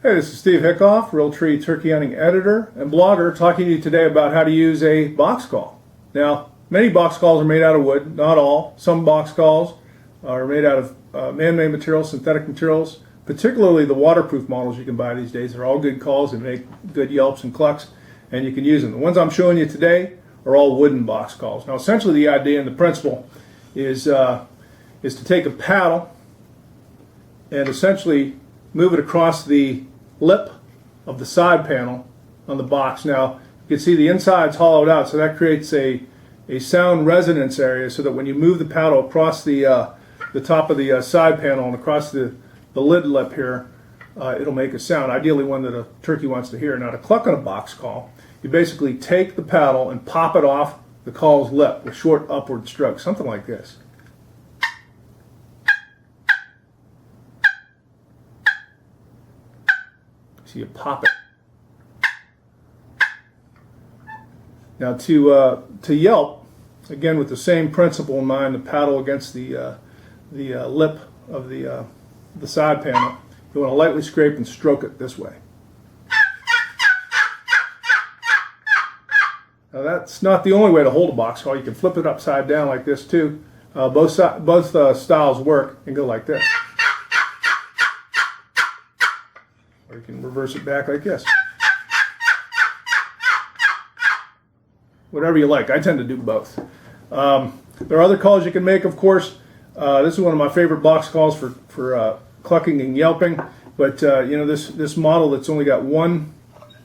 Hey, this is Steve Hickoff, Realtree turkey hunting editor and blogger, talking to you today about how to use a box call. Now, many box calls are made out of wood, not all. Some box calls are made out of man-made materials, synthetic materials, particularly the waterproof models you can buy these days. They're all good calls. They make good yelps and clucks, and you can use them. The ones I'm showing you today are all wooden box calls. Now, essentially the idea and the principle is to take a paddle and essentially move it across the lip of the side panel on the box. Now you can see the inside's hollowed out, so that creates a sound resonance area, so that when you move the paddle across the top of the side panel and across the lid lip here, it'll make a sound, ideally one that a turkey wants to hear. Now, to cluck on a box call, you basically take the paddle and pop it off the call's lip with short upward strokes, something like this. So you pop it. Now to yelp, again with the same principle in mind, the paddle against the lip of the side panel, you want to lightly scrape and stroke it this way. Now that's not the only way to hold a box call. You can flip it upside down like this too. Both styles work, and go like this. Or you can reverse it back like this. Whatever you like. I tend to do both. There are other calls you can make, of course. This is one of my favorite box calls for clucking and yelping. But you know, this model that's only got one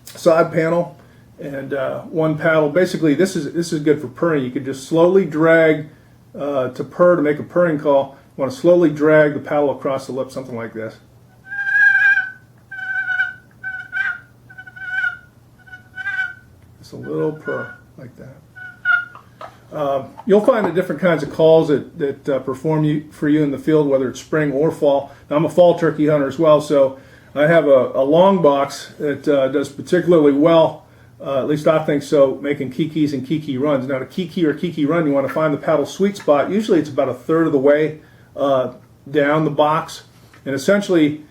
side panel and one paddle. Basically, this is good for purring. You can just slowly drag to purr, to make a purring call. You want to slowly drag the paddle across the lip, something like this. Just a little purr like that. You'll find the different kinds of calls that perform for you in the field, whether it's spring or fall. Now, I'm a fall turkey hunter as well, so I have a long box that does particularly well, at least I think so, making kikis and kiki runs. Now, to kiki or kiki run, you want to find the paddle sweet spot. Usually it's about a third of the way down the box, and essentially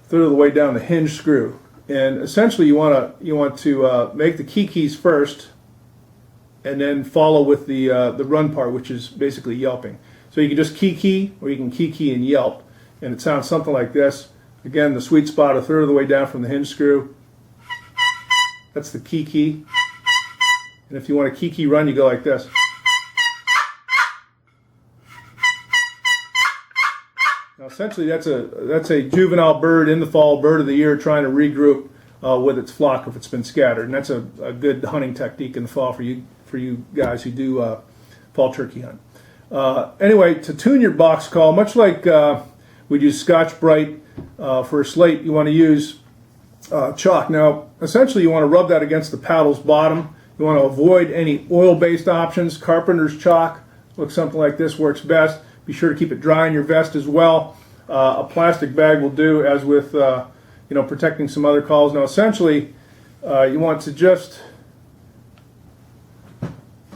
a third of the way down the hinge screw. And essentially you want to make the kikis first, and then follow with the run part, which is basically yelping. So you can just kiki, or you can kiki and yelp, and it sounds something like this. Again, the sweet spot, a third of the way down from the hinge screw. That's the kiki. And if you want a kiki run, you go like this. Now, essentially, that's a juvenile bird in the fall, bird of the year, trying to regroup with its flock if it's been scattered, and that's a good hunting technique in the fall for you guys who do fall turkey hunt. Anyway, to tune your box call, much like we'd use Scotch Brite for a slate, you want to use chalk. Now, essentially, you want to rub that against the paddle's bottom. You want to avoid any oil-based options. Carpenter's chalk looks something like this, works best. Be sure to keep it dry in your vest as well. A plastic bag will do, as with protecting some other calls. Now, essentially, you want to just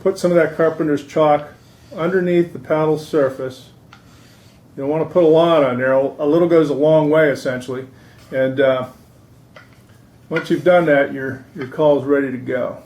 put some of that carpenter's chalk underneath the paddle surface. You don't want to put a lot on there. A little goes a long way, essentially. And once you've done that, your call is ready to go.